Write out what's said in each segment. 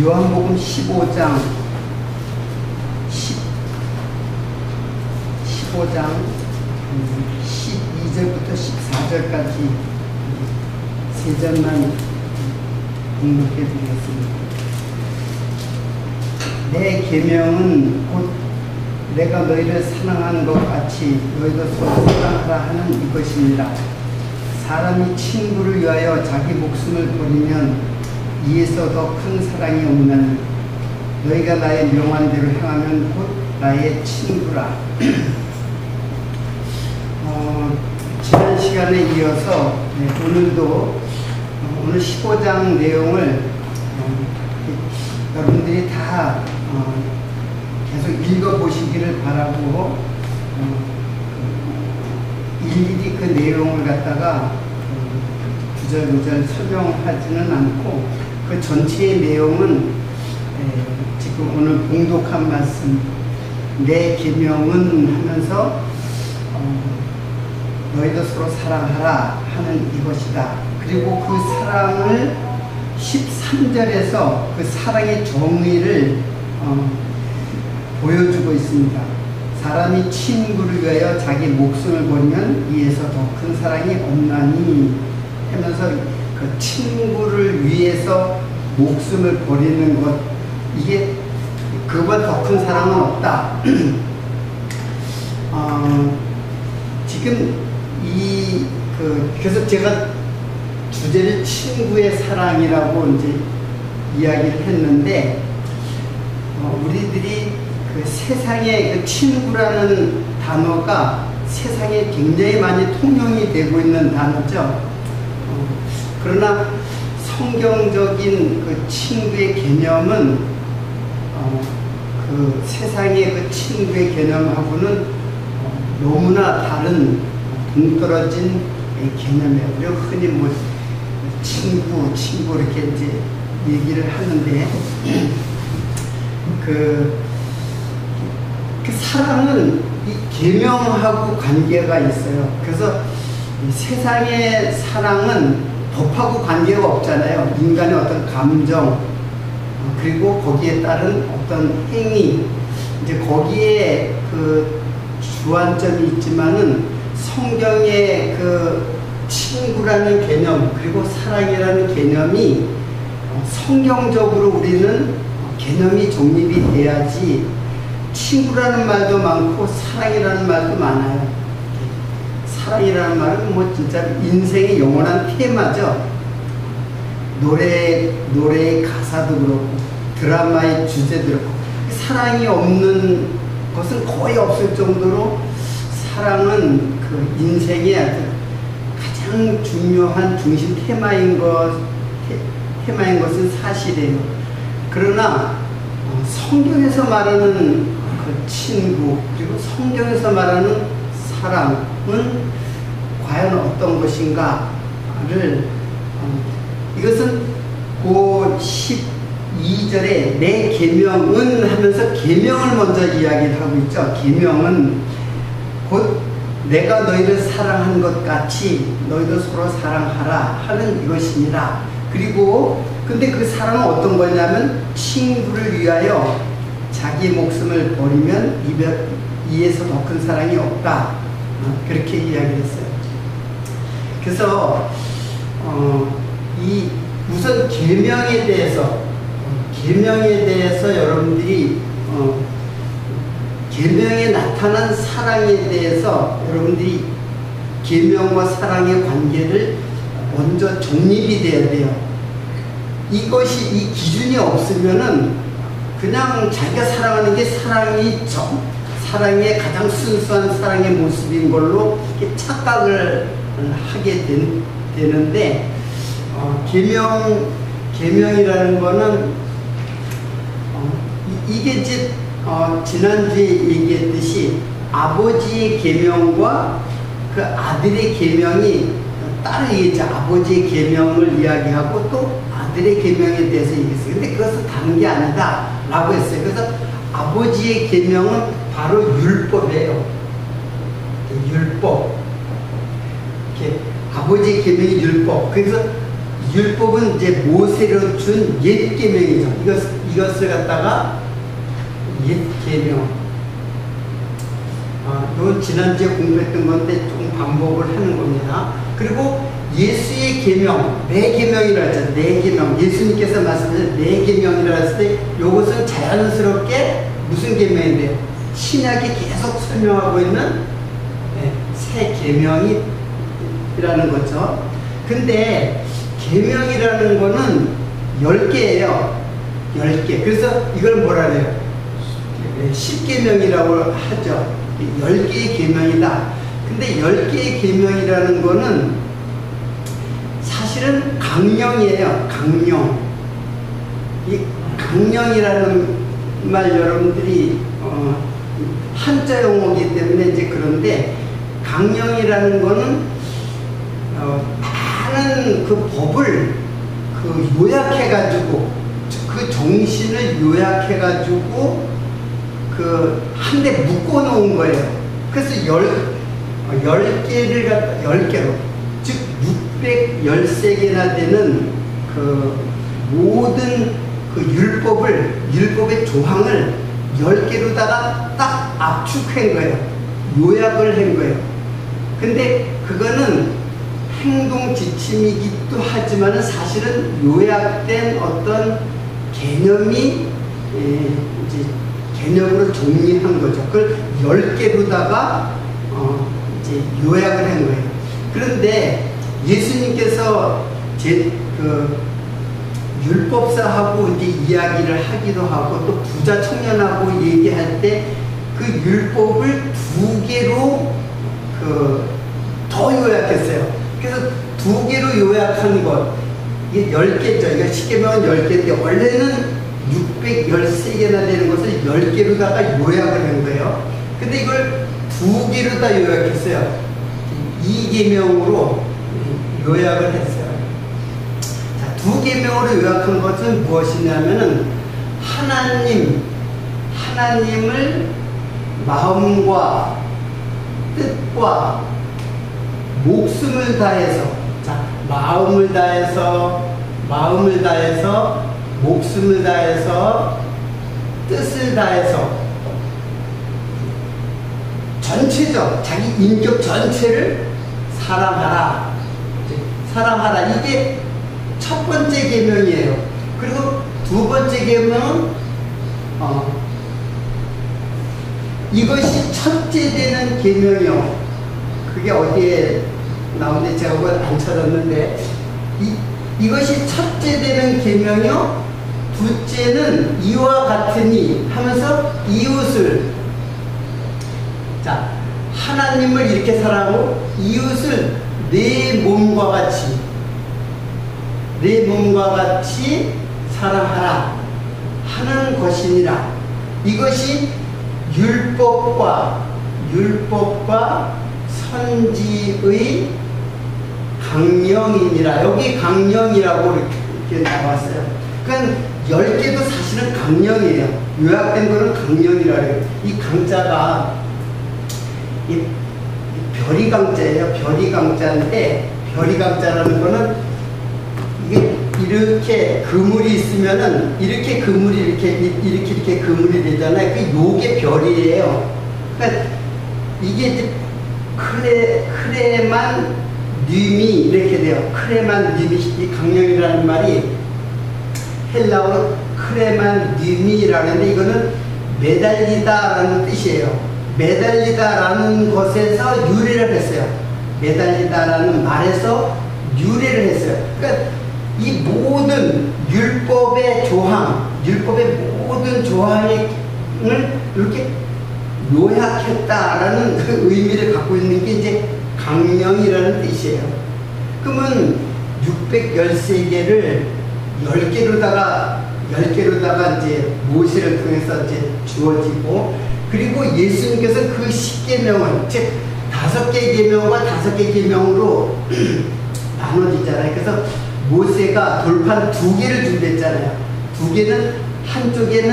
요한복음 15장 12절부터 14절까지 세 절만 공독해 드리겠습니다. 내 계명은 곧 내가 너희를 사랑한 것 같이 너희도 서로 사랑하라 하는 이것입니다. 사람이 친구를 위하여 자기 목숨을 버리면 이에서 더 큰 사랑이 없나니 너희가 나의 명한 대로 행하면 곧 나의 친구라. 지난 시간에 이어서 오늘도 오늘 15장 내용을 여러분들이 다 계속 읽어보시기를 바라고 일일이 그 내용을 갖다가 구절구절 설명하지는 않고 그 전체의 내용은 지금 오늘 봉독한 말씀 내 계명은 하면서 너희도 서로 사랑하라 하는 이것이다. 그리고 그 사랑을 13절에서 그 사랑의 정의를 보여주고 있습니다. 사람이 친구를 위하여 자기 목숨을 버리면 이에서 더 큰 사랑이 없나니 하면서 그 친구를 위해서 목숨을 버리는 것, 이게 그보다 더 큰 사랑은 없다. 지금 그래서 제가 주제를 친구의 사랑이라고 이제 이야기를 했는데, 우리들이 그 세상에 그 친구라는 단어가 세상에 굉장히 많이 통용이 되고 있는 단어죠. 그러나 성경적인 그 친구의 개념은 그 세상의 그 친구의 개념하고는 너무나 다른 동떨어진 개념이에요. 우리가 흔히 뭐 친구 이렇게 이제 얘기를 하는데 그 사랑은 이 계명하고 관계가 있어요. 그래서 세상의 사랑은 법하고 관계가 없잖아요. 인간의 어떤 감정 그리고 거기에 따른 어떤 행위, 이제 거기에 그 주안점이 있지만은 성경의 그 친구라는 개념 그리고 사랑이라는 개념이 성경적으로 우리는 개념이 정립이 돼야지 친구라는 말도 많고 사랑이라는 말도 많아요. 사랑이라는 말은 뭐 진짜 인생의 영원한 테마죠. 노래의 가사도 그렇고 드라마의 주제도 그렇고 사랑이 없는 것은 거의 없을 정도로 사랑은 그 인생의 가장 중요한 중심 테마인 것은 사실이에요. 그러나 성경에서 말하는 그 친구 그리고 성경에서 말하는 사랑은 과연 어떤 것인가를 이것은 그 12절에 내 계명은 하면서 계명을 먼저 이야기를 하고 있죠. 계명은 곧 내가 너희를 사랑한 것 같이 너희도 서로 사랑하라 하는 이것이니라. 그리고 근데 그 사랑은 어떤 거냐면 친구를 위하여 자기 목숨을 버리면 이에서 더 큰 사랑이 없다. 그렇게 이야기했어요. 그래서 이 우선 계명에 대해서 여러분들이 계명에 나타난 사랑에 대해서 여러분들이 계명과 사랑의 관계를 먼저 정립이 돼야 돼요. 이 기준이 없으면은 그냥 자기가 사랑하는 게 사랑의 가장 순수한 사랑의 모습인 걸로 이렇게 착각을 하게 되는데, 계명이라는 거는 이게 이제 지난주에 얘기했듯이 아버지의 계명과 그 아들의 계명이 따로 얘기했죠. 아버지의 계명을 이야기하고 또 아들의 계명에 대해서 얘기했어요. 근데 그것은 다른 게 아니다 라고 했어요. 그래서 아버지의 계명은 바로 율법이에요. 율법. 이렇게 아버지의 계명이 율법. 그래서 율법은 이제 모세로 준 옛 계명이죠. 이것을 갖다가 옛 계명. 이건 지난주에 공부했던 건데 조금 반복을 하는 겁니다. 그리고 예수의 계명, 내 계명이라 했잖아요. 내 계명. 예수님께서 말씀하신 내 계명이라 했을 때 이것은 자연스럽게 무슨 계명인데요? 신약이 계속 설명하고 있는 새 계명이라는 거죠. 근데 계명이라는 거는 10개예요. 10개. 그래서 이걸 뭐라 그래요? 10계명이라고 하죠. 10개의 계명이다. 근데 10개의 계명이라는 거는 사실은 강령이에요. 강령. 이 강령이라는 말 여러분들이 한자 용어이기 때문에 이제 그런데 강령이라는 거는 많은 그 법을 요약해가지고 그 정신을 요약해가지고 한 대 묶어 놓은 거예요. 그래서 10개를 갖다 10개로 즉 613개나 되는 그 모든 그 율법의 조항을 10개로다가 딱 압축한 거예요. 요약을 한 거예요. 근데 그거는 행동 지침이기도 하지만 사실은 요약된 어떤 개념이 이제 개념으로 정리한 거죠. 그걸 10개로다가 이제 요약을 한 거예요. 그런데 예수님께서 율법사하고 이제 이야기를 하기도 하고 또 부자 청년하고 얘기할 때 그 율법을 2개로 더 요약했어요. 그래서 2개로 요약한 것, 이게 10개죠. 이거 10개면 10개인데 원래는 613개나 되는 것을 10개로다가 요약을 한 거예요. 근데 이걸 2개로 다 요약했어요. 2계명으로 요약을 했어요. 자, 2계명으로 요약한 것은 무엇이냐면은 하나님을 마음과 뜻과 목숨을 다해서, 자, 마음을 다해서, 목숨을 다해서, 뜻을 다해서, 전체적, 자기 인격 전체를 사랑하라. 이게 첫 번째 계명이에요. 그리고 두 번째 계명은, 이것이 첫째 되는 계명이요. 그게 어디에 나오는데 제가 그걸 안 찾았는데, 이것이 첫째 되는 계명이요. 둘째는 이와 같으니 하면서 이웃을, 자, 하나님을 이렇게 사랑하고 이웃을 내 몸과 같이 사랑하라 하는 것이니라. 이것이 율법과 선지의 강령이니라. 여기 강령이라고 이렇게 나왔어요. 그러니까 10개도 사실은 강령이에요. 요약된 거는 강령이라 해요. 이 강자가 이 별이 강자예요. 별이 강자인데, 별이 강자라는 거는 이게 이렇게 그물이 있으면은 이렇게 그물이 이렇게 그물이 되잖아요. 그 요게 별이에요. 그러니까 이게 이제 크레만 님이 이렇게 돼요. 크레만 님이, 이 강령이라는 말이 헬라어로 크레만 님이라는데 이거는 매달리다라는 뜻이에요. 매달리다라는 것에서 유래를 했어요. 매달리다라는 말에서 유래를 했어요. 그러니까 이 모든 율법의 모든 조항을 이렇게 요약했다라는 그 의미를 갖고 있는 게 이제 강령이라는 뜻이에요. 그러면 613개를 10개로다가 이제 모세를 통해서 이제 주어지고, 그리고 예수님께서 그 10계명을, 즉 5개 계명과 5개 계명으로 나눠지잖아요. 그래서 모세가 돌판 2개를 준비했잖아요. 2개는, 한쪽에는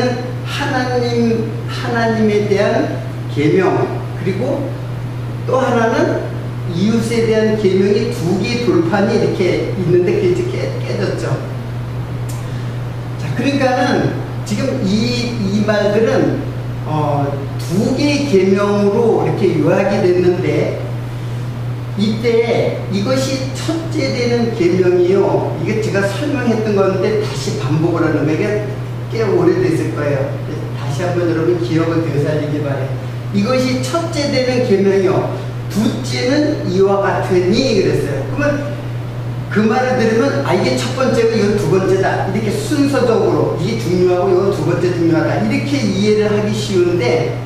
하나님에 대한 계명, 그리고 또 하나는 이웃에 대한 계명이 두 개의 돌판이 이렇게 있는데 그게 이제 깨졌죠. 자, 그러니까는 지금 이 말들은 두 개의 계명으로 이렇게 요약이 됐는데, 이때 이것이 첫째 되는 계명이요. 이게 제가 설명했던 건데 다시 반복을 하는 거, 이게 꽤 오래됐을 거예요. 다시 한번 여러분 기억을 되살리기 바래요. 이것이 첫째 되는 계명이요. 둘째는 이와 같으니 그랬어요. 그러면 그 말을 들으면 이게 첫 번째고 이건 두 번째다. 이렇게 순서적으로 이게 중요하고 이건 두 번째 중요하다. 이렇게 이해를 하기 쉬운데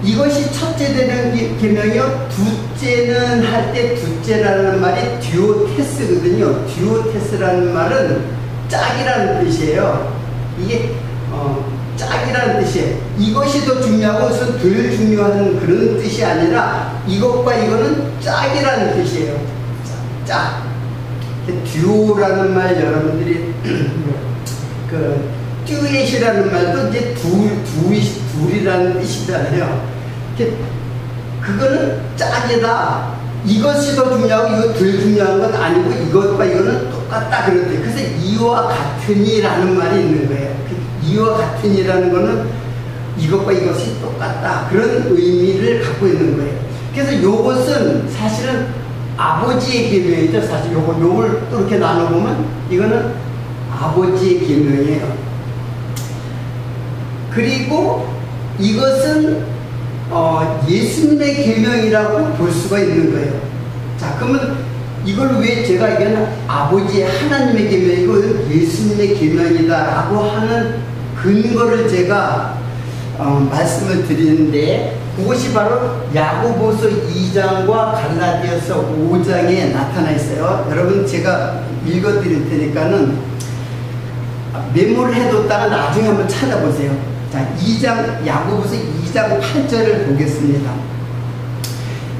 이것이 첫째 되는 계명이요. 둘째는 할 때 둘째라는 말이 듀오테스거든요. 듀오테스라는 말은 짝이라는 뜻이에요. 이게 짝이라는 뜻이에요. 이것이 더 중요하고 덜 중요한 그런 뜻이 아니라 이것과 이거는 짝이라는 뜻이에요. 짝. 듀오라는 말 여러분들이 그 듀엣이라는 말도 이제 둘이라는 뜻이잖아요. 그거는 짝이다. 이것이 더 중요하고 이거 덜 중요한 건 아니고 이것과 이거는 똑같다 그런데, 그래서 이와 같으니라는 말이 있는 거예요. 이와 같으니라는 거는 이것과 이것이 똑같다 그런 의미를 갖고 있는 거예요. 그래서 이것은 사실은 아버지의 계명이죠. 사실 요걸 또 이렇게 나눠보면 이거는 아버지의 계명이에요. 그리고 이것은 예수님의 계명이라고 볼 수가 있는 거예요. 자, 그러면 이걸 왜 제가 이게는 아버지의 하나님의 계명이고 예수님의 계명이다라고 하는 근거를 제가 말씀을 드리는데, 그것이 바로 야고보서 2장과 갈라디아서 5장에 나타나 있어요. 여러분 제가 읽어 드릴 테니까는 메모를 해뒀다가 나중에 한번 찾아보세요. 자, 야고보서 2장 8절을 보겠습니다.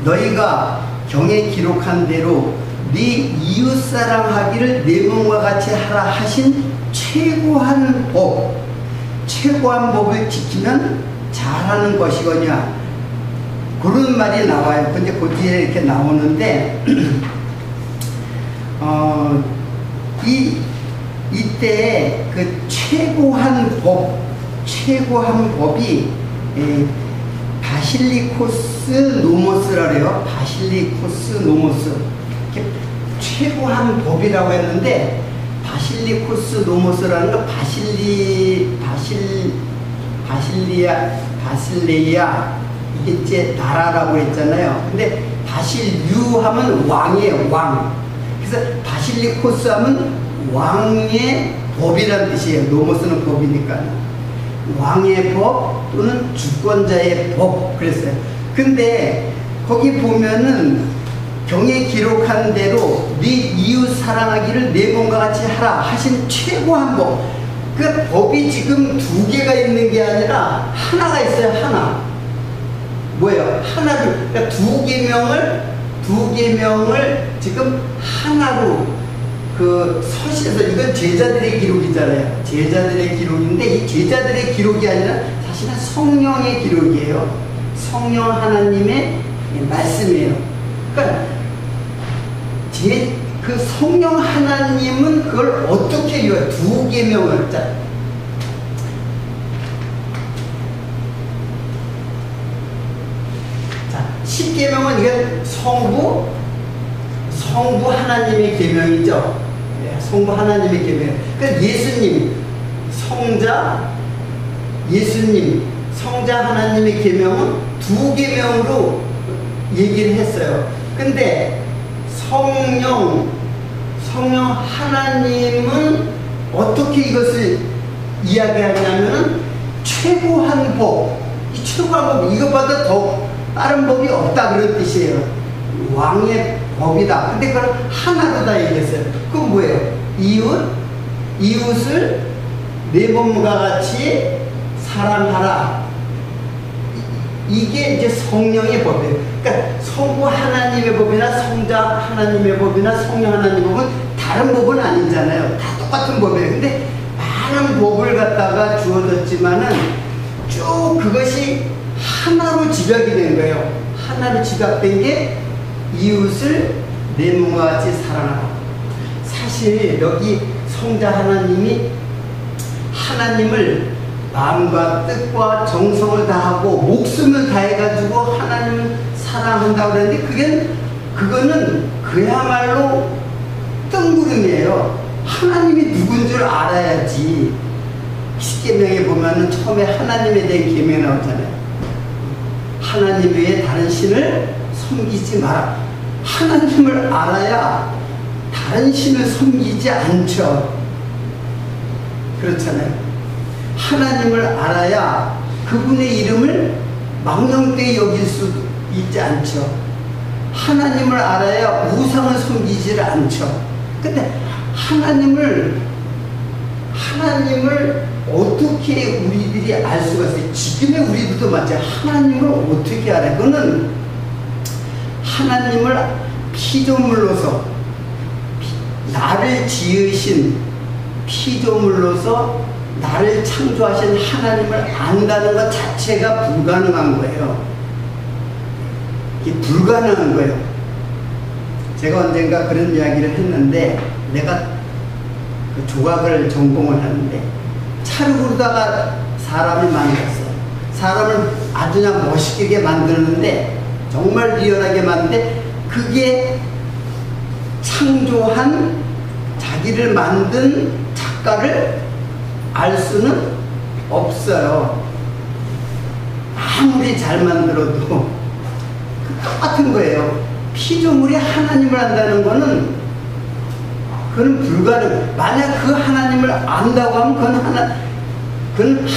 너희가 경에 기록한 대로 네 이웃사랑하기를 내 몸과 같이 하라 하신 최고한 법을 지키면 잘하는 것이거냐, 그런 말이 나와요. 근데 그 뒤에 이렇게 나오는데 이때 그 최고한 법이 바실리코스 노모스라 그래요. 바실리코스 노모스. 최고한 법이라고 했는데, 바실리코스 노모스라는 거 바실레이아 이게 이제 나라라고 했잖아요. 근데 바실유 하면 왕이에요. 왕. 그래서 바실리코스 하면 왕의 법이라는 뜻이에요. 노모스는 법이니까. 왕의 법 또는 주권자의 법 그랬어요. 근데 거기 보면은 경에 기록한 대로 네 이웃 사랑하기를 내 몸과 같이 하라 하신 최고한 법. 그 법이 지금 두 개가 있는 게 아니라 하나가 있어요. 하나. 뭐예요? 하나를. 그러니까 두 계명을 지금 하나로 서시에서, 이건 제자들의 기록이잖아요. 제자들의 기록인데 이 제자들의 기록이 아니라 사실은 성령의 기록이에요. 성령 하나님의 말씀이에요. 그러니까 그 성령 하나님은 그걸 어떻게 이어요? 두 계명을. 자, 십계명은 이게 성부 하나님의 계명이죠. 성부 하나님의 계명. 그러니까 성자 하나님의 계명은 두 계명으로 얘기를 했어요. 근데 성령 하나님은 어떻게 이것을 이야기하냐면은 최고한 법. 이 최고한 법, 이것보다 더 다른 법이 없다 그런 뜻이에요. 왕의 법이다. 근데 그걸 하나로 다 얘기했어요. 그건 뭐예요? 이웃을 내 몸과 같이 사랑하라. 이게 이제 성령의 법이에요. 그러니까 성부 하나님의 법이나 성자 하나님의 법이나 성령 하나님의 법은 다른 법은 아니잖아요. 다 똑같은 법이에요. 근데 많은 법을 갖다가 주어졌지만은 쭉 그것이 하나로 집약이 된 거예요. 하나로 집약된 게 이웃을 내 몸과 같이 사랑하라. 사실 여기 성자 하나님이 하나님을 마음과 뜻과 정성을 다하고 목숨을 다해가지고 하나님을 사랑한다고 그랬는데 그거는 그야말로 뜬구름이에요. 하나님이 누군 줄 알아야지. 십계명에 보면은 처음에 하나님에 대한 계명이 나오잖아요. 하나님 외에 다른 신을 섬기지 마라. 하나님을 알아야 다른 신을 섬기지 않죠. 그렇잖아요. 하나님을 알아야 그분의 이름을 망령되이 여길 수 있지 않죠. 하나님을 알아야 우상을 섬기지 않죠. 근데 하나님을 어떻게 우리들이 알 수가 있어요? 지금의 우리들도 마찬가지. 하나님을 어떻게 알아요? 그거는 하나님을 피조물로서 나를 지으신 피조물로서 나를 창조하신 하나님을 안다는 것 자체가 불가능한 거예요. 이게 불가능한 거예요. 제가 언젠가 그런 이야기를 했는데, 내가 그 조각을 전공을 하는데 차를 부르다가 사람을 만났어요. 사람을 아주 그냥 멋있게 만드는데, 정말 리얼하게 만드는데, 그게 창조한 자기를 만든 작가를 알 수는 없어요. 아무리 잘 만들어도 똑같은 거예요. 피조물이 하나님을 안다는 거는 그건 불가능. 만약 그 하나님을 안다고 하면 그건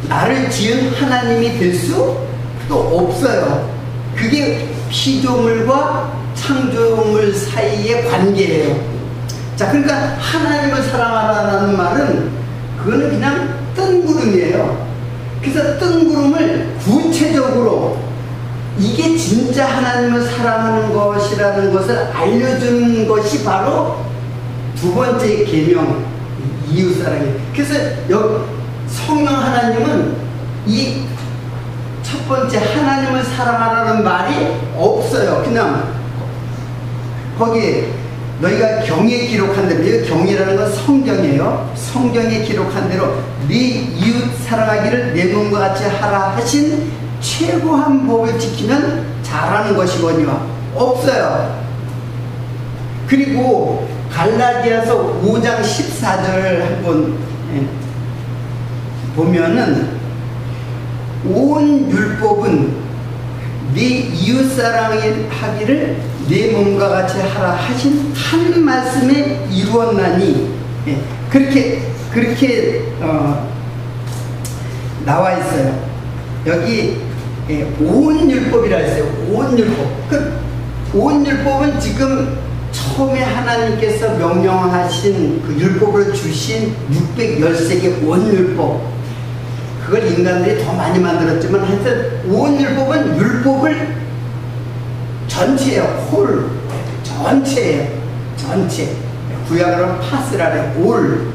나를 지은 하나님이 될 수도 없어요. 그게 피조물과 창조물 사이의 관계예요. 자, 그러니까 하나님을 사랑하라는 말은 그거는 그냥 뜬구름이에요. 그래서 뜬구름을 구체적으로 이게 진짜 하나님을 사랑하는 것이라는 것을 알려주는 것이 바로 두 번째 계명, 이웃사랑이에요. 그래서 성령 하나님은 이 첫 번째 하나님을 사랑하라는 말이 없어요. 그냥 거기 너희가 경에 기록한 대로, 경이라는 건 성경이에요. 성경에 기록한 대로 네 이웃 사랑하기를 내 몸과 같이 하라 하신 최고한 법을 지키면 잘하는 것이거니와 없어요. 그리고 갈라디아서 5장 14절 한번 보면은 온 율법은 네 이웃 사랑하기를 내 몸과 같이 하라 하신 한 말씀에 이루었나니, 그렇게 나와 있어요. 여기 온 율법이라 했어요. 온 율법. 온 율법은 지금 처음에 하나님께서 명령하신 그 율법을 주신 613개 온 율법, 그걸 인간들이 더 많이 만들었지만 하여튼 온 율법은 율법을 전체예요. 홀, 전체예요. 전체. 구약으로는 파스라래. 올.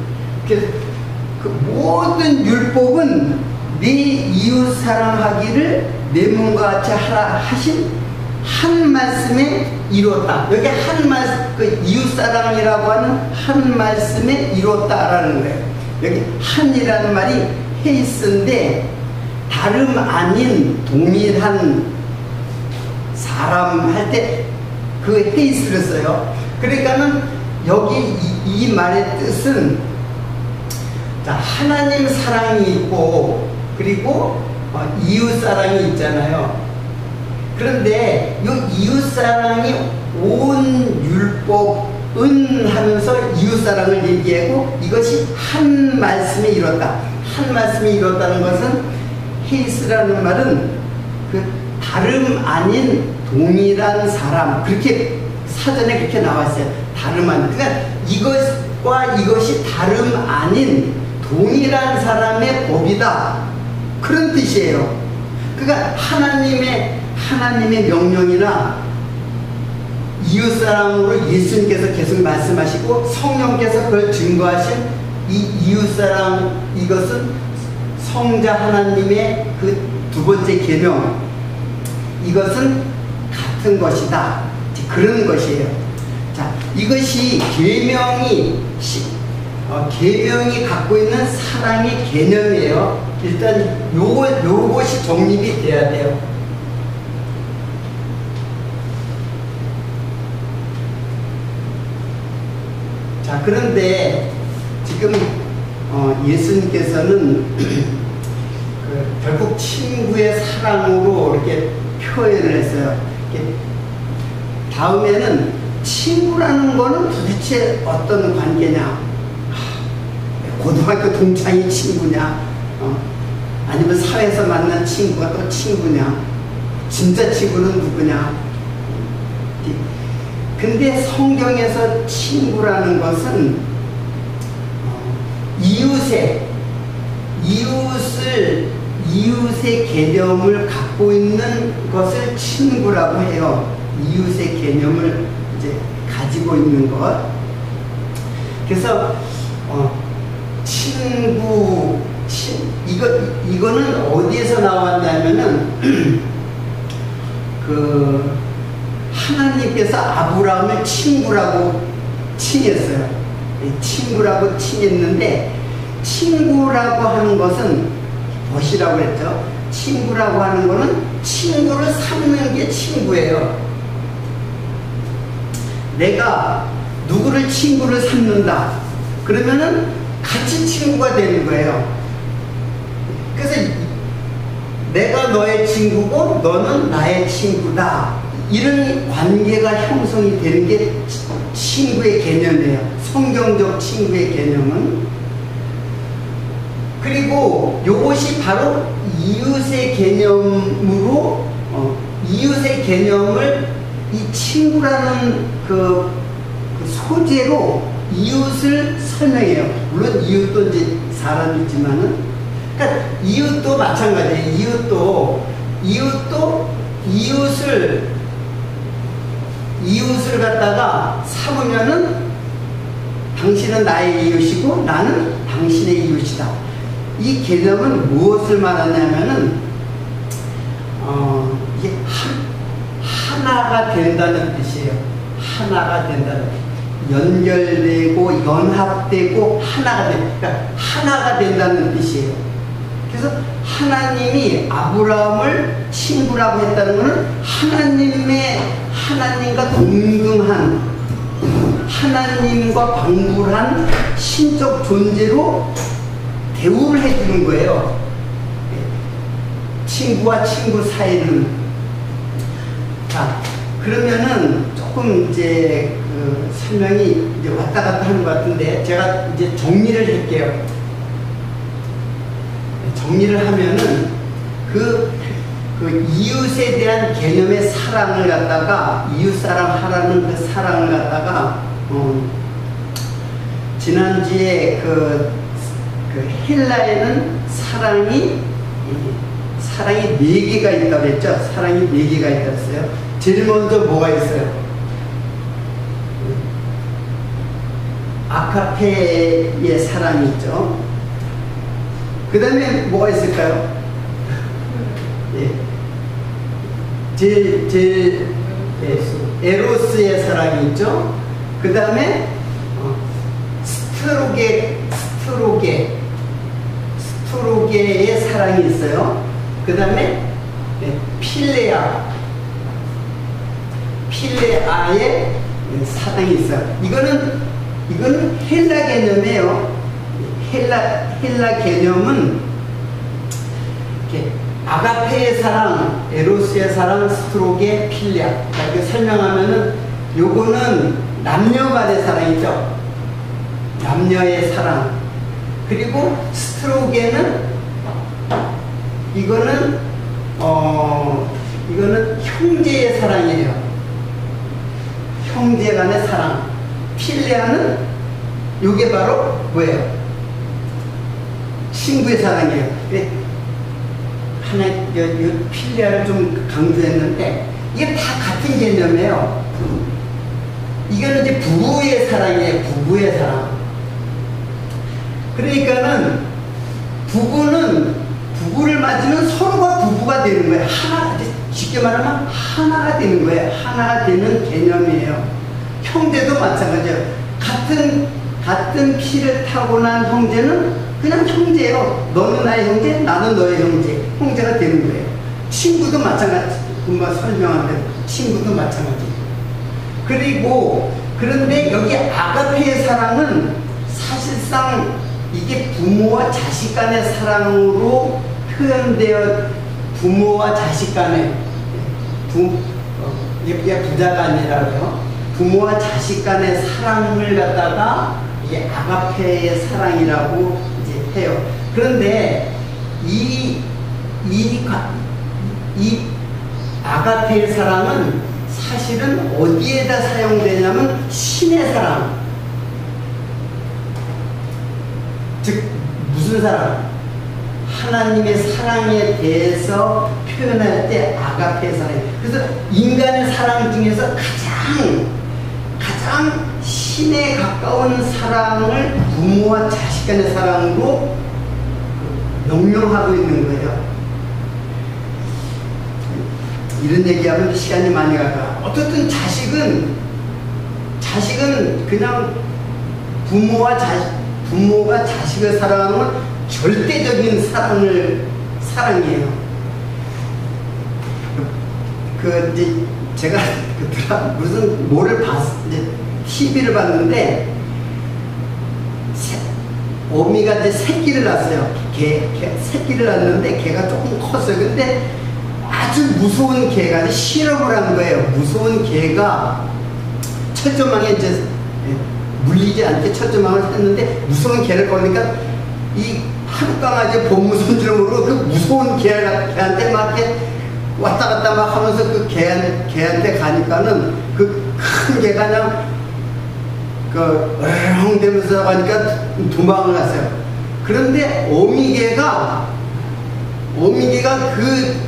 그 모든 율법은 네 이웃 사랑하기를 내 몸과 같이 하라 하신 한 말씀에 이뤘다. 여기 한 말씀, 그 이웃 사랑이라고 하는 한 말씀에 이뤘다라는 거예요. 여기 한이라는 말이 헤이스인데 다름 아닌 동일한 사람 할 때 그 헤이스를 써요. 그러니까는 여기 이 말의 뜻은, 자, 하나님 사랑이 있고 그리고 이웃 사랑이 있잖아요. 그런데 이 이웃 사랑이 온 율법은 하면서 이웃 사랑을 얘기하고 이것이 한 말씀에 이뤘다. 한 말씀에 이뤘다는 것은 헤이스라는 말은 그 다름 아닌 동일한 사람, 그렇게 사전에 그렇게 나왔어요. 다름 아닌. 그러니까 이것과 이것이 다름 아닌 동일한 사람의 법이다. 그런 뜻이에요. 그러니까 하나님의 명령이나 이웃사랑으로 예수님께서 계속 말씀하시고 성령께서 그걸 증거하신 이 이웃사랑, 이것은 성자 하나님의 그 두 번째 계명, 이것은 같은 것이다. 그런 것이에요. 자, 이것이 계명이 갖고 있는 사랑의 개념이에요. 일단 요것이 정립이 돼야 돼요. 자, 그런데 지금 예수님께서는 결국 친구의 사랑으로 이렇게 표현을 했어요. 이렇게 다음에는 친구라는 거는 도대체 어떤 관계냐? 고등학교 동창이 친구냐? 아니면 사회에서 만난 친구가 또 친구냐? 진짜 친구는 누구냐? 근데 성경에서 친구라는 것은 이웃의 개념을 갖고 있는 것을 친구라고 해요. 이웃의 개념을 이제 가지고 있는 것. 그래서 이거는 어디에서 나왔냐면은 하나님께서 아브라함을 친구라고 칭했어요. 친구라고 칭했는데, 친구라고 하는 것은 무엇이라고 했죠? 친구라고 하는 것은 친구를 삼는 게 친구예요. 내가 누구를 친구를 삼는다. 그러면은 같이 친구가 되는 거예요. 그래서 내가 너의 친구고 너는 나의 친구다. 이런 관계가 형성이 되는 게 친구의 개념이에요. 성경적 친구의 개념은. 그리고 이것이 바로 이웃의 개념으로 이웃의 개념을 이 친구라는 그 소재로 이웃을 설명해요. 물론 이웃도 이제 사람이지만은, 그러니까 이웃도 마찬가지예요. 이웃도 이웃을 갖다가 삼으면은 당신은 나의 이웃이고 나는 당신의 이웃이다. 이 개념은 무엇을 말하냐면은 이게 하나가 된다는 뜻이에요. 하나가 된다는 뜻. 연결되고 연합되고 그러니까 하나가 된다는 뜻이에요. 그래서 하나님이 아브라함을 친구라고 했다는 것은 하나님과 동등한, 하나님과 방불한 신적 존재로 대우를 해주는 거예요. 친구와 친구 사이는. 자, 그러면은 조금 이제 설명이 이제 왔다 갔다 하는 것 같은데, 제가 이제 정리를 할게요. 정리를 하면은 그 이웃에 대한 개념의 사랑을 갖다가, 이웃사랑 하라는 그 사랑을 갖다가 지난주에 그 헬라에는 사랑이 4개가 있다고 했죠. 사랑이 4개가 있다고 했어요. 제일 먼저 뭐가 있어요? 아카페의 사랑이 있죠. 그 다음에 뭐가 있을까요? 예. 에로스의 사랑이 있죠. 그 다음에 스트로게의 사랑이 있어요. 그 다음에 필레아의 사랑이 있어요. 이거는 헬라 개념이에요. 헬라 개념은 이렇게 아가페의 사랑, 에로스의 사랑, 스트로게, 필레아. 이렇게 설명하면은 요거는 남녀 간의 사랑이죠. 남녀의 사랑. 그리고 스트로게는 이거는 형제의 사랑이에요. 형제 간의 사랑. 필레아는 요게 바로 뭐예요? 친구의 사랑이에요. 필레아를 좀 강조했는데, 이게 다 같은 개념이에요. 이거는 이제 부부의 사랑이에요. 부부의 사랑. 그러니까는 부부를 맞으면 서로가 부부가 되는 거예요. 쉽게 말하면 하나가 되는 거예요. 하나가 되는 개념이에요. 형제도 마찬가지예요. 같은 피를 타고난 형제는 그냥 형제예요. 너는 나의 형제, 나는 너의 형제. 형제가 되는 거예요. 친구도 마찬가지. 금방 설명한 대로 친구도 마찬가지. 그리고 그런데 여기 아가페의 사랑은 사실상 이게 부모와 자식 간의 사랑으로 표현되어 부모와 자식 간의 부자가 아니라고요. 부모와 자식 간의 사랑을 갖다가 이게 아가페의 사랑이라고 이제 해요. 그런데 이 아가페의 사랑은 사실은 어디에다 사용되냐면 신의 사랑. 즉 무슨 사랑? 하나님의 사랑에 대해서 표현할 때 아가페 사랑. 그래서 인간의 사랑 중에서 가장 신에 가까운 사랑을 부모와 자식 간의 사랑으로 명명하고 있는 거예요. 이런 얘기하면 시간이 많이 갈까. 어쨌든 자식은 그냥 부모가 자식을 사랑하는 절대적인 사랑이에요. 이제 제가 무슨 뭐를 이제 TV를 봤는데 어미가 이제 새끼를 낳았어요. 새끼를 낳았는데 개가 조금 컸어요. 근데 아주 무서운 개가 실험을 한 거예요. 무서운 개가 철조망에 이제 물리지 않게 철조망을 했는데 무서운 개를 거니까 이 한강아지 봄무서운 줄 모르고 그 무서운 개한테 막 이렇게 왔다 갔다 막 하면서 그 개한테 가니까는 그 큰 개가 그냥 으렁 대면서 가니까 도망을 갔어요. 그런데 어미개가 그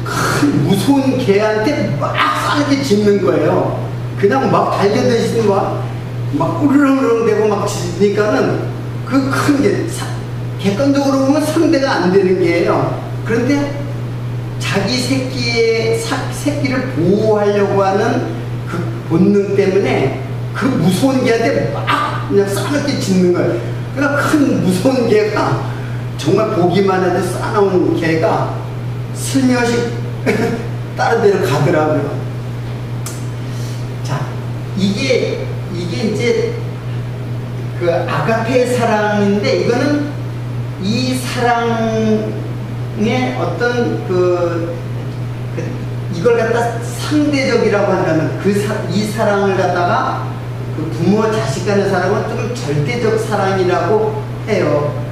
큰 무서운 개한테 막 싸게 짖는 거예요. 그냥 막 달려드시는 막 우르렁우르렁 대고 막 짖으니까는 그 큰 개, 객관적으로 보면 상대가 안 되는 게예요. 그런데 자기 새끼를 보호하려고 하는 그 본능 때문에 그 무서운 개한테 막 그냥 싸게 짖는 거예요. 그러니까 큰 무서운 개가 정말 보기만 해도 싸나운 개가 슬며시 다른 데로 가더라고요. 자, 이게 이제 그 아가페의 사랑인데, 이거는 이 사랑의 어떤 이걸 갖다 상대적이라고 한다면 이 사랑을 갖다가 그 부모 자식 간의 사랑은 좀 절대적 사랑이라고 해요.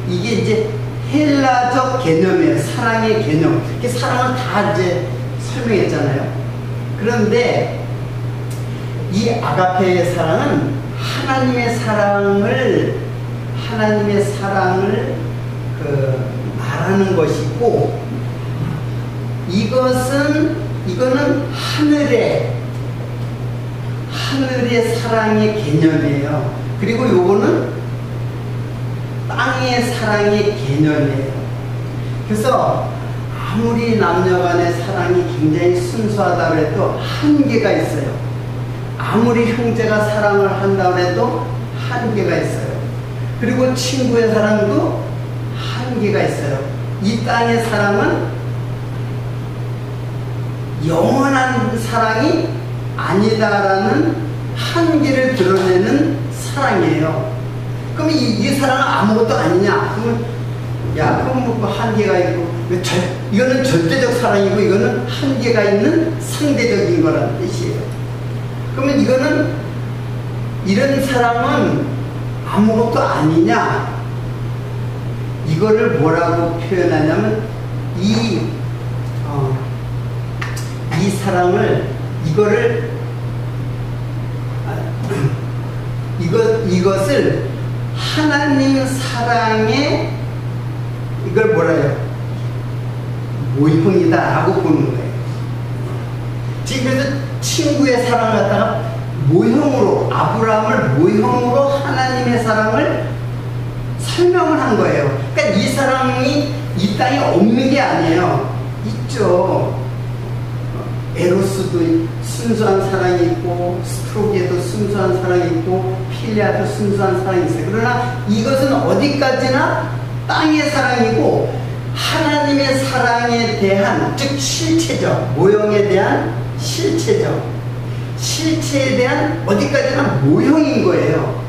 이게 이제 헬라적 개념이에요. 사랑의 개념. 사랑을 다 이제 설명했잖아요. 그런데 이 아가페의 사랑은 하나님의 사랑을 말하는 것이고, 이거는 하늘의 사랑의 개념이에요. 그리고 요거는 땅의 사랑의 개념이에요. 그래서 아무리 남녀간의 사랑이 굉장히 순수하다고 해도 한계가 있어요. 아무리 형제가 사랑을 한다고 해도 한계가 있어요. 그리고 친구의 사랑도 한계가 있어요. 이 땅의 사랑은 영원한 사랑이 아니다라는 한계를 드러내는 사랑이에요. 그럼 이 사랑은 아무것도 아니냐? 그럼 뭐 한계가 있고, 이거는 절대적 사랑이고, 이거는 한계가 있는 상대적인 거라는 뜻이에요. 그러면 이런 사랑은 아무것도 아니냐? 이거를 뭐라고 표현하냐면, 이 사랑을, 이것을 하나님 사랑의 이걸 뭐라 해요? 모형이다 라고 보는 거예요. 지금 그래서 친구의 사랑을 갖다가 모형으로, 아브라함을 모형으로 하나님의 사랑을 설명을 한 거예요. 그러니까 이 사랑이 이 땅에 없는 게 아니에요. 있죠. 에로스도 순수한 사랑이 있고, 스트로게도 순수한 사랑이 있고, 필리아도 순수한 사랑이 있어요. 그러나 이것은 어디까지나 땅의 사랑이고, 하나님의 사랑에 대한, 즉 실체적, 모형에 대한 실체적, 실체에 대한 어디까지나 모형인 거예요.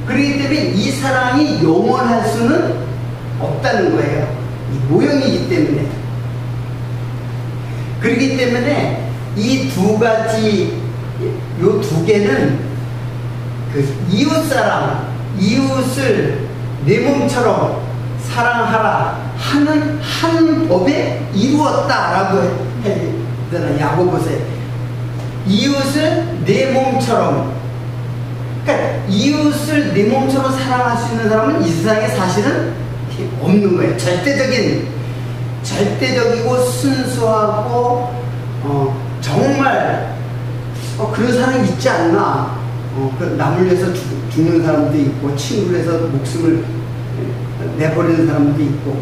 그렇기 때문에 이 사랑이 영원할 수는 없다는 거예요. 이 모형이기 때문에. 그렇기 때문에 이 두 가지, 요 두 개는 그 이웃사랑, 이웃을 내 몸처럼 사랑하라 하는 한 법에 이루었다라고 했잖아요. 야고보서에. 이웃을 내 몸처럼, 그러니까 이웃을 내 몸처럼 사랑할 수 있는 사람은 이 세상에 사실은 없는 거예요. 절대적이고 순수하고 정말 그런 사람이 있지 않나. 남을 위해서 죽는 사람도 있고, 친구를 해서 목숨을 내버리는 사람도 있고.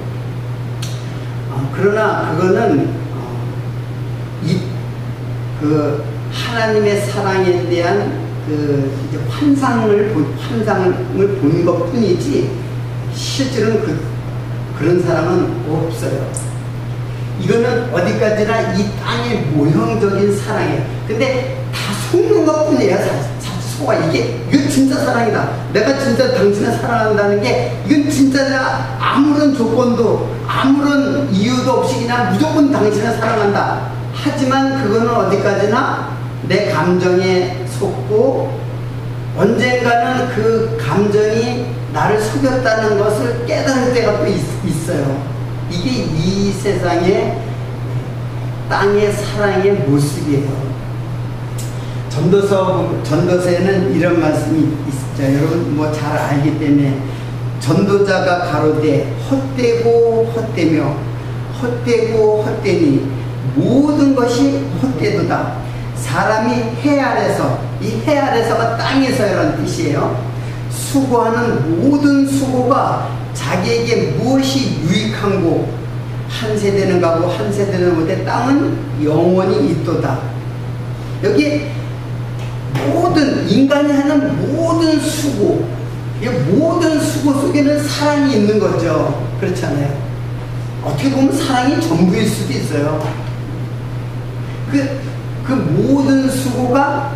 그러나 그거는 그 하나님의 사랑에 대한 그 이제 환상을 본 것 뿐이지, 실제로는 그런 사람은 없어요. 이거는 어디까지나 이 땅의 모형적인 사랑이에요. 근데 다 속는 것 뿐이에요. 속아. 이거 진짜 사랑이다. 내가 진짜 당신을 사랑한다는 게, 이건 진짜 내가 아무런 조건도, 아무런 이유도 없이 그냥 무조건 당신을 사랑한다. 하지만 그거는 어디까지나 내 감정에 속고, 언젠가는 그 감정이 나를 속였다는 것을 깨달을 때가 또 있어요. 이게 이 세상의 땅의 사랑의 모습이에요. 전도서에는 이런 말씀이 있죠. 여러분 뭐 잘 알기 때문에, 전도자가 가로되 헛되고 헛되며 헛되고 헛되니 모든 것이 헛되도다. 사람이 해 아래서, 이 해 아래서가 땅에서라는 뜻이에요. 수고하는 모든 수고가 자기에게 무엇이 유익한고, 한 세대는 가고 한 세대는 오되 땅은 영원히 있도다. 여기 모든 인간이 하는 모든 수고, 이 모든 수고 속에는 사랑이 있는 거죠. 그렇잖아요. 어떻게 보면 사랑이 전부일 수도 있어요. 그 모든 수고가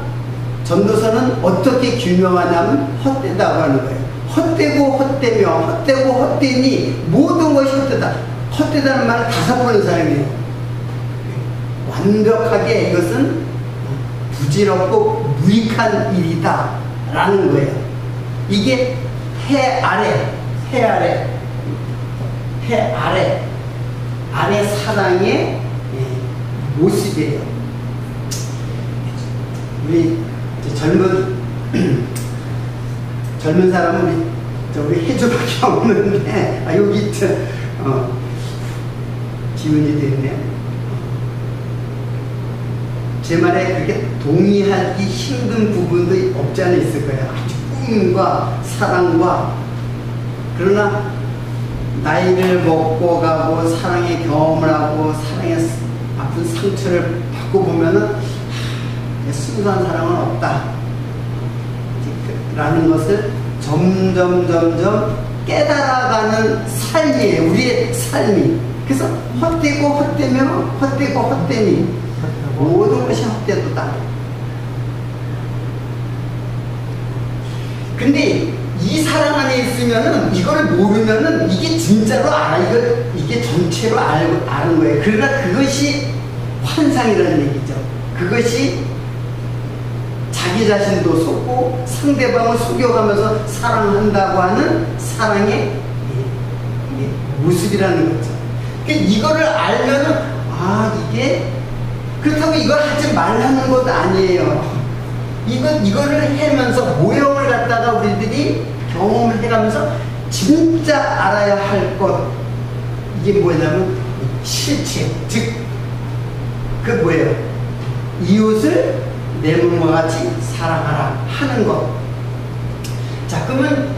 전도서는 어떻게 규명하냐면 헛되다고 하는 거예요. 헛되고 헛되며 헛되고 헛되니 모든 것이 헛되다. 헛되다는 말을 5번을 사용해요. 완벽하게 이것은 부질없고 무익한 일이다 라는 거예요. 이게 해 아래 사랑의 모습이에요. 우리 젊은 사람은 우리 해주밖에 없는데, 여기 지훈이도 있네. 제 말에 그렇게 동의하기 힘든 부분도 없지 않아 있을 거예요. 아주 꿈과 사랑과. 그러나 나이를 먹고 가고 사랑의 경험을 하고 사랑의 아픈 상처를 받고 보면은 순수한 사랑은 없다 라는 것을 점점 깨달아가는 삶이에요. 우리의 삶이. 그래서 헛되고 헛되며 헛되고 헛되니 모든 것이 헛되도다. 근데 이 사랑 안에 있으면은, 이걸 모르면은 이게 진짜로 알아. 이게 전체로 아는 거예요. 그러나 그것이 환상이라는 얘기죠. 그것이 자기 자신도 속고 상대방을 속여가면서 사랑한다고 하는 사랑의 모습이라는 거죠. 그러니까 이거를 알면은, 이게 그렇다고 이걸 하지 말라는 것도 아니에요. 이거를 하면서 모형을 갖다가 우리들이 경험을 해가면서 진짜 알아야 할 것, 이게 뭐냐면 실체, 즉 뭐예요? 이웃을 내 몸과 같이 사랑하라 하는 것. 자, 그러면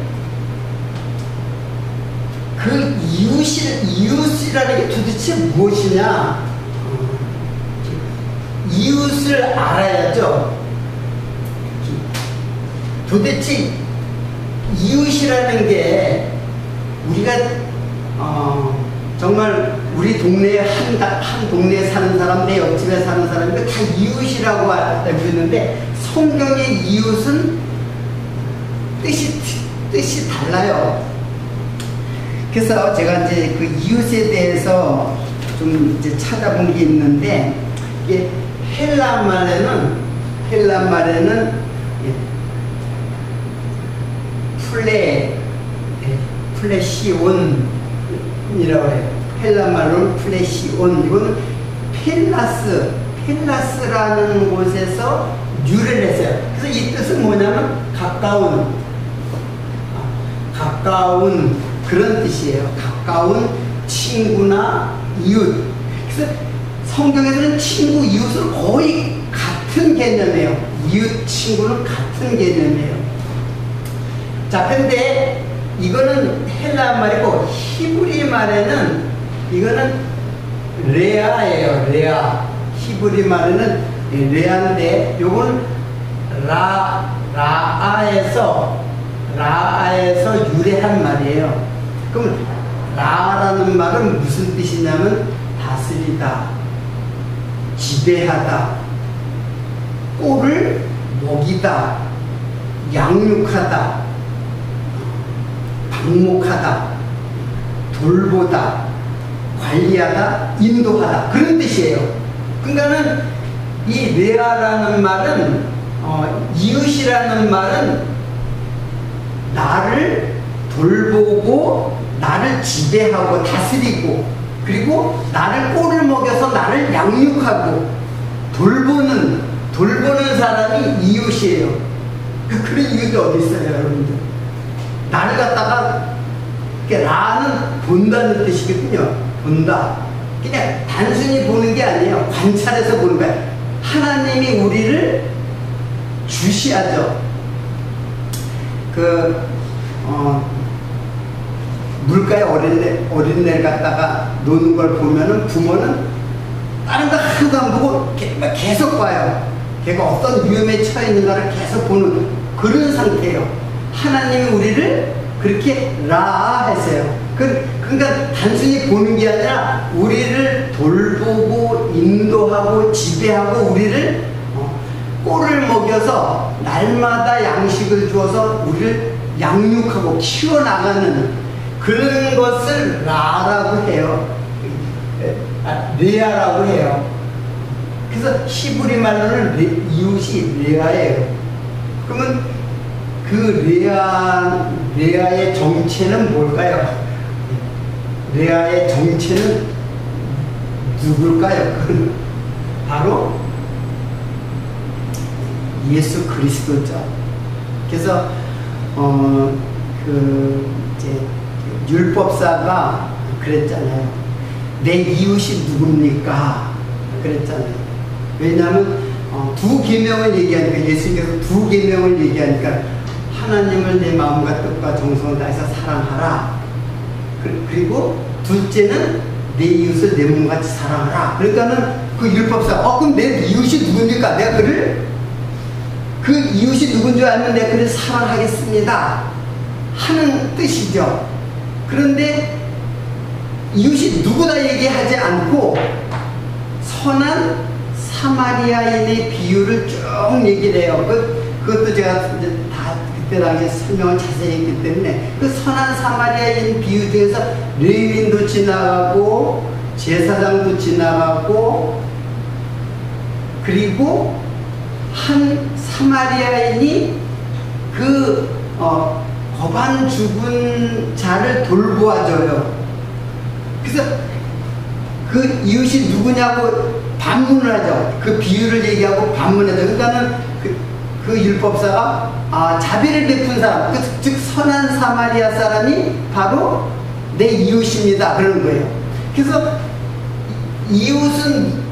그 이웃이라는 게 도대체 무엇이냐? 이웃을 알아야죠. 도대체 이웃이라는 게 우리가 정말 우리 동네에 한 동네에 사는 사람, 내 옆집에 사는 사람이 다 이웃이라고 알고 있는데, 성경의 이웃은 뜻이 달라요. 그래서 제가 이제 그 이웃에 대해서 좀 이제 찾아본 게 있는데, 이게 헬라 말에는 플레시온이라고 해요. 헬라 말로는 플레시온. 이거는 펠라스라는 곳에서 유래를 했어요. 그래서 이 뜻은 뭐냐면 가까운 그런 뜻이에요. 가까운 친구나 이웃. 그래서 성경에서는 친구, 이웃은 거의 같은 개념이에요. 이웃, 친구는 같은 개념이에요. 자, 근데 이거는 헬라 말이고, 히브리 말에는 이거는 레아예요. 레아. 히브리 말에는 레아인데, 요건 라아에서 유래한 말이에요. 그럼 라라는 말은 무슨 뜻이냐면 다스리다, 지배하다, 꼴을 먹이다, 양육하다, 방목하다, 돌보다, 관리하다, 인도하다, 그런 뜻이에요. 그러니까는 이 레아라는 말은 이웃이라는 말은 나를 돌보고 나를 지배하고 다스리고, 그리고 나를 꼴을 먹여서 나를 양육하고 돌보는 사람이 이웃이에요. 그런 이웃이 어디 있어요, 여러분들? 나를 갖다가 라는 본다는 뜻이거든요. 본다. 그냥 단순히 보는 게 아니에요. 관찰해서 보는 거예요. 하나님이 우리를 주시하죠. 물가에 어린애를 갖다가 노는 걸 보면은 부모는 다른 거 하나도 안 보고 계속 봐요. 걔가 어떤 위험에 처해 있는가를 계속 보는 그런 상태예요. 하나님이 우리를 그렇게 했어요. 그러니까 단순히 보는 게 아니라 우리를 돌보고 인도하고 지배하고 우리를 꼴을 먹여서 날마다 양식을 주어서 우리를 양육하고 키워나가는 그런 것을 라라고 해요. 레아라고 해요. 그래서 히브리 말로는 이웃이 레아예요. 그러면 그 레아의 정체는 뭘까요? 레아의 정체는 누굴까요? 바로 예수 그리스도죠. 그래서 이제 율법사가 그랬잖아요. 내 이웃이 누굽니까? 그랬잖아요. 왜냐하면 두 계명을 얘기하니까, 예수님께서 두 계명을 얘기하니까 하나님을 내 마음과 뜻과 정성을 다해서 사랑하라. 그리고 둘째는 내 이웃을 내 몸같이 사랑하라. 그러니까는 그 율법사, 그럼 내 이웃이 누굽니까? 내가 그 이웃이 누군 줄 알면 내가 그를 사랑하겠습니다 하는 뜻이죠. 그런데 이웃이 누구다 얘기하지 않고 선한 사마리아인의 비유를 쭉 얘기를 해요. 그것도 제가 이제 다 그때 당시에 설명을 자세히 했기 때문에, 그 선한 사마리아인 비유 중에서 레위인도 지나가고 제사장도 지나가고, 그리고 한 사마리아인이 그 거반 죽은 자를 돌보아줘요. 그래서 그 이웃이 누구냐고 반문을 하죠. 그 비유를 얘기하고 반문하죠. 그러니까는 그 율법사가 자비를 베푼 사람, 즉 선한 사마리아 사람이 바로 내 이웃입니다, 그러는 거예요. 그래서 이웃은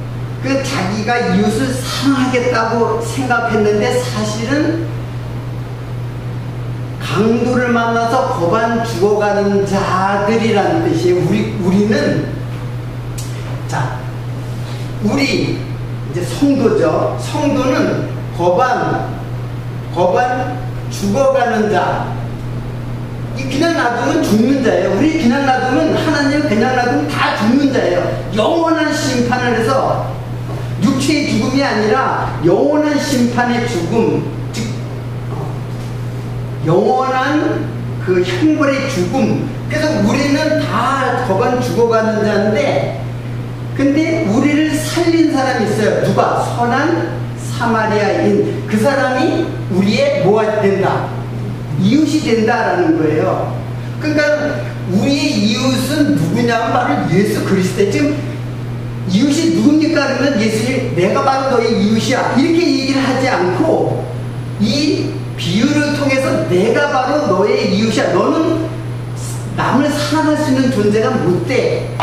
자기가 이웃을 사랑하겠다고 생각했는데, 사실은 강도를 만나서 거반 죽어가는 자들이라는 뜻이에요. 우리는, 자, 우리 이제 성도죠. 성도는 거반 죽어가는 자. 이 그냥 놔두면 죽는 자예요. 우리 그냥 놔두면, 하나님 그냥 놔두면 다 죽는 자예요. 영원한 심판을 해서 육체의 죽음이 아니라 영원한 심판의 죽음, 즉 영원한 그 형벌의 죽음. 그래서 우리는 다 거반 죽어가는 자인데, 근데 우리를 살린 사람이 있어요. 누가? 선한 사마리아인. 그 사람이 우리의 뭐가 된다? 이웃이 된다라는 거예요. 그러니까 우리의 이웃은 누구냐면 바로 예수 그리스도. 지금 이웃이 누굽니까? 그러면 예수님, 내가 바로 너의 이웃이야, 이렇게 얘기를 하지 않고 이 비유를 통해서 내가 바로 너의 이웃이야. 너는 남을 사랑할 수 있는 존재가 못 돼.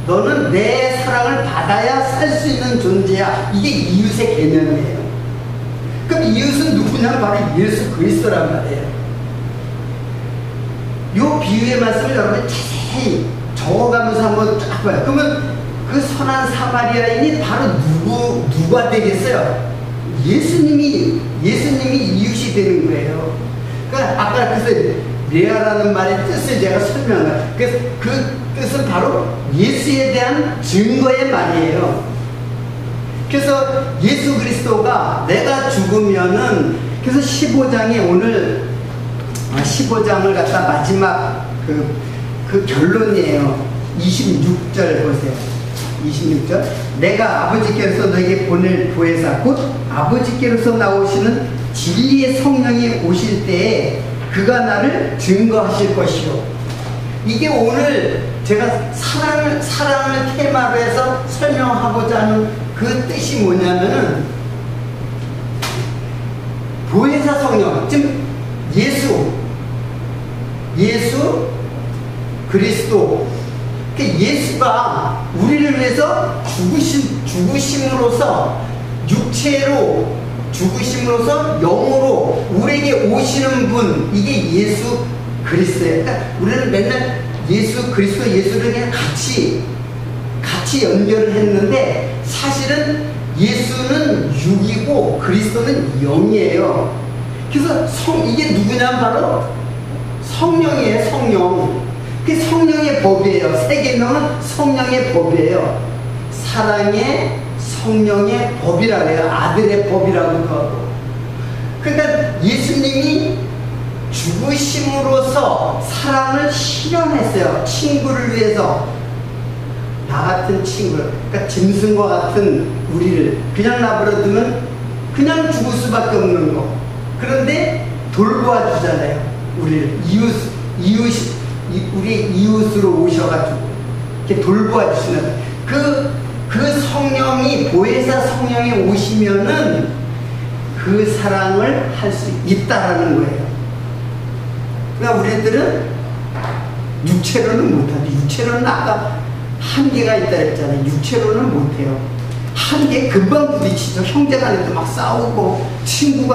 너는 내 사랑을 받아야 살 수 있는 존재야. 이게 이웃의 개념이에요. 그럼 이웃은 누구냐면 바로 예수 그리스도란 말이에요. 요 비유의 말씀을 여러분이 자세히 적어가면서 한번 쫙 봐요. 그러면 그 선한 사마리아인이 바로 누가 되겠어요? 예수님이 이웃이 되는 거예요. 그러니까 아까 그래서 레아라는 말의 뜻을 제가 설명한 거예요. 그래서 그 뜻은 바로 예수에 대한 증거의 말이에요. 그래서 예수 그리스도가 내가 죽으면은, 그래서 15장에 오늘 15장을 갖다 마지막 그 결론이에요. 26절 보세요. 26절. 내가 아버지께로서 너에게 보낼 보혜사 곧 아버지께로서 나오시는 진리의 성령이 오실 때에 그가 나를 증거하실 것이요. 이게 오늘 제가 사랑을 테마로 해서 설명하고자 하는 그 뜻이 뭐냐면은, 보혜사 성령, 즉 예수 그리스도. 예수가 우리를 위해서 죽으심으로써, 육체로 죽으심으로써 영으로 우리에게 오시는 분, 이게 예수 그리스도예요. 그러니까 우리는 맨날 예수 그리스도, 예수를 그냥 같이 연결을 했는데, 사실은 예수는 육이고 그리스도는 영이에요. 그래서 이게 누구냐면 바로 성령이에요. 성령. 그게 성령의 법이에요. 세계명은 성령의 법이에요. 사랑의 성령의 법이라고 해요. 아들의 법이라고 하고. 그러니까 예수님이 죽으심으로써 사랑을 실현했어요. 친구를 위해서. 나 같은 친구를, 그러니까 짐승과 같은 우리를 그냥 나버려두면 그냥 죽을 수밖에 없는 거. 그런데 돌보아 주잖아요. 우리를 우리 이웃으로 오셔가지고 이렇게 돌보아 주시는 그 성령이, 보혜사 성령이 오시면은 그 사랑을 할 수 있다라는 거예요. 그러니까 우리들은 육체로는 못하죠. 육체로는 아까 한계가 있다 했잖아요. 육체로는 못해요. 한계 금방 부딪히죠. 형제 간에도 막 싸우고, 친구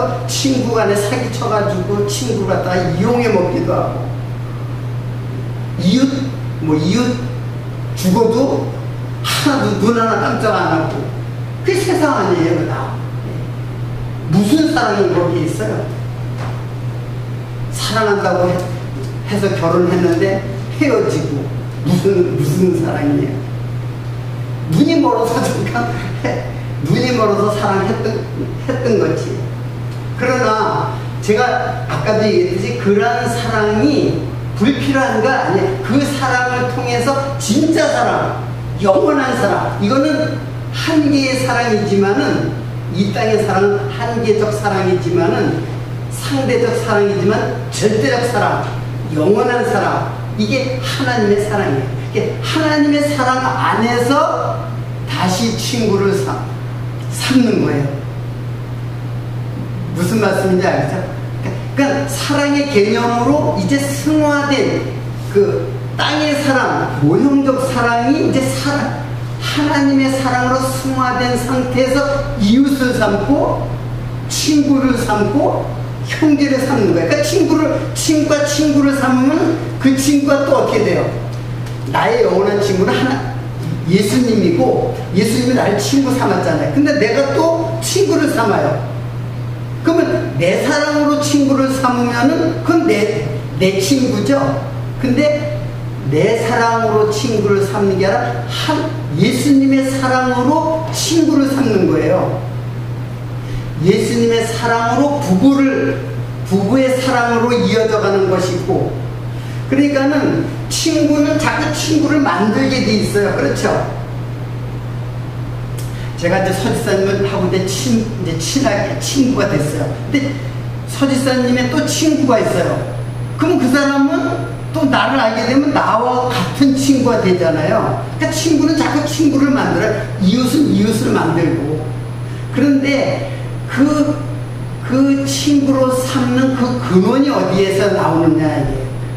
간에 사기쳐가지고 친구 갖다가 이용해 먹기도 하고, 이웃 죽어도 하나도 눈 하나 깜짝 안 하고. 그게 세상 아니에요. 다 무슨 사랑이 거기에 있어요? 사랑한다고 해서 결혼했는데 헤어지고, 무슨 사랑이에요? 눈이 멀어서 사랑했던 거지. 그러나 제가 아까도 얘기했듯이 그러한 사랑이 불필요한 거 아니에요. 그 사랑을 통해서 진짜 사랑, 영원한 사랑, 이거는 한계의 사랑이지만은, 이 땅의 사랑은 한계적 사랑이지만은, 상대적 사랑이지만 절대적 사랑, 영원한 사랑, 이게 하나님의 사랑이에요. 이게 하나님의 사랑 안에서 다시 친구를 삼는 거예요. 무슨 말씀인지 알겠죠? 그러니까 사랑의 개념으로 이제 승화된 그 땅의 사랑, 모형적 사랑이 이제 하나님의 사랑으로 승화된 상태에서 이웃을 삼고, 친구를 삼고, 형제를 삼는 거예요. 그러니까 친구가 친구를 삼으면 그 친구가 또 어떻게 돼요? 나의 영원한 친구는 예수님이고 예수님이 나를 친구 삼았잖아요. 근데 내가 또 친구를 삼아요. 그러면 내 사랑으로 친구를 삼으면은 그건 내 친구죠. 근데 내 사랑으로 친구를 삼는 게 아니라 예수님의 사랑으로 친구를 삼는 거예요. 예수님의 사랑으로 부부의 사랑으로 이어져 가는 것이고, 그러니까는 친구는 자꾸 친구를 만들게 돼 있어요. 그렇죠? 제가 이제 서지사님하고 이제 친하게 친구가 됐어요. 근데 서지사님의 또 친구가 있어요. 그럼 그 사람은 또 나를 알게 되면 나와 같은 친구가 되잖아요. 그러니까 친구는 자꾸 친구를 만들어요. 이웃은 이웃을 만들고. 그런데 그 친구로 삼는 그 근원이 어디에서 나오느냐,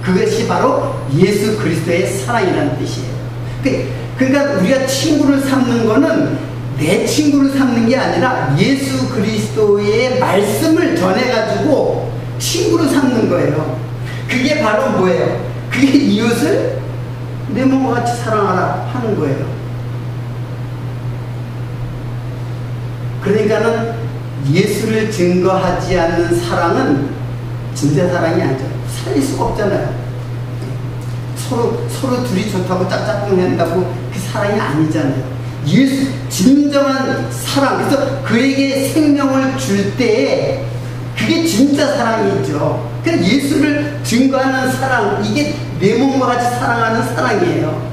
그것이 바로 예수 그리스도의 사랑이라는 뜻이에요. 그러니까 우리가 친구를 삼는 거는 내 친구를 삼는 게 아니라 예수 그리스도의 말씀을 전해가지고 친구를 삼는 거예요. 그게 바로 뭐예요? 그게 이웃을 내 몸과 같이 사랑하라 하는 거예요. 그러니까는 예수를 증거하지 않는 사랑은 진짜 사랑이 아니죠. 살릴 수가 없잖아요. 서로 둘이 좋다고 짝짝꿍 한다고 그 사랑이 아니잖아요. 진정한 사랑, 그래서 그에게 생명을 줄 때에 그게 진짜 사랑이죠. 그러니까 예수를 증거하는 사랑, 이게 내 몸과 같이 사랑하는 사랑이에요.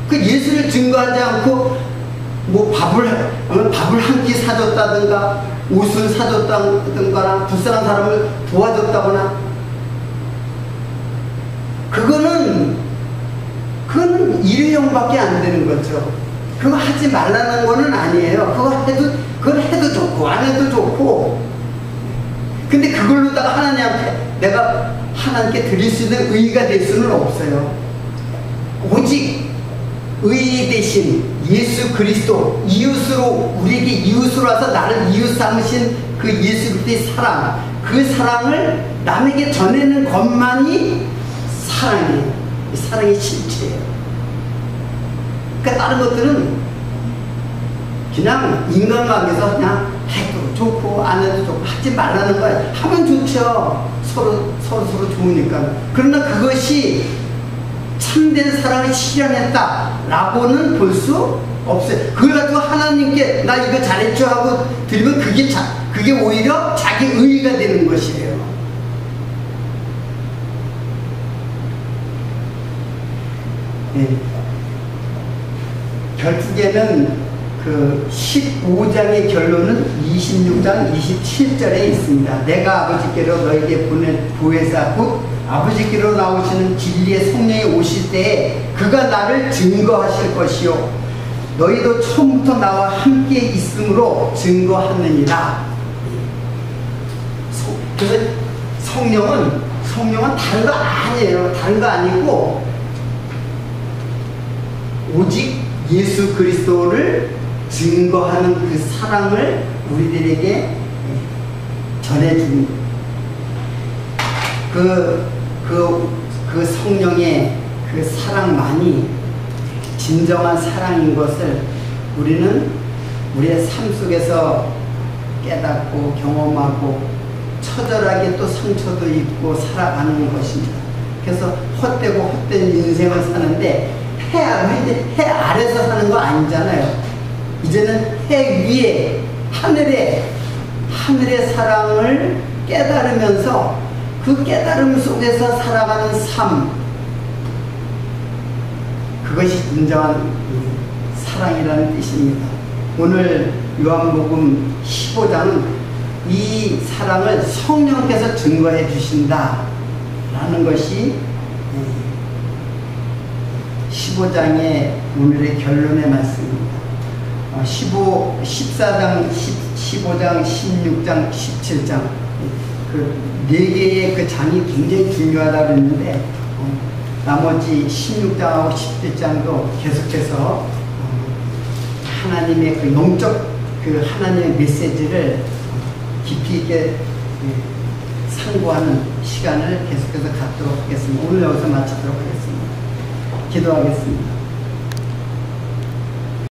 그 예수를 증거하지 않고 뭐 밥을 한 끼 사줬다든가 옷을 사줬다든가 불쌍한 사람을 도와줬다거나, 그거는 일회용밖에 안 되는 거죠. 그거 하지 말라는 거는 아니에요. 그걸 해도 좋고 안 해도 좋고. 근데 그걸로다가 하나님한테 내가 하나님께 드릴 수 있는 의의가 될 수는 없어요. 오직 의 대신 예수 그리스도, 이웃으로, 우리에게 이웃으로 와서 나를 이웃 삼으신 그 예수 그리스도의 사랑, 그 사랑을 남에게 전하는 것만이 사랑이에요. 사랑의 실체예요. 그러니까 다른 것들은 그냥 인간관계에서 그냥 해도 좋고 안 해도 좋고 하지 말라는 거예요. 하면 좋죠. 서로 좋으니까. 그러나 그것이 참된 사랑을 실현했다라고는 볼 수 없어요. 그걸 가지고 하나님께 나 이거 잘했죠 하고 드리면 그게 오히려 자기 의의가 되는 것이에요. 네. 결국에는 그 15장의 결론은 26장 27절에 있습니다. 내가 아버지께로 너에게 보혜사 곧 아버지께로 나오시는 진리의 성령이 오실 때에 그가 나를 증거하실 것이요 너희도 처음부터 나와 함께 있음으로 증거하느니라. 그래서 성령은 다른 거 아니에요. 다른 거 아니고 오직 예수 그리스도를 증거하는 그 사랑을 우리들에게 전해주는 그 성령의 그 사랑만이 진정한 사랑인 것을 우리는 우리의 삶 속에서 깨닫고 경험하고 처절하게 또 상처도 입고 살아가는 것입니다. 그래서 헛되고 헛된 인생을 사는데 해 아래서 사는 거 아니잖아요. 이제는 해 위에 하늘의 사랑을 깨달으면서 그 깨달음 속에서 살아가는 삶, 그것이 진정한 사랑이라는 뜻입니다. 오늘 요한복음 15장은 이 사랑을 성령께서 증거해 주신다라는 것이 15장의 오늘의 결론의 말씀입니다. 14장, 15장, 16장, 17장 그 4개의 그 장이 굉장히 중요하다고 했는데 나머지 16장하고 17장도 계속해서 하나님의 그 영적 그 하나님의 메시지를 깊이 있게 상고하는 시간을 계속해서 갖도록 하겠습니다. 오늘 여기서 마치도록 하겠습니다. 기도하겠습니다.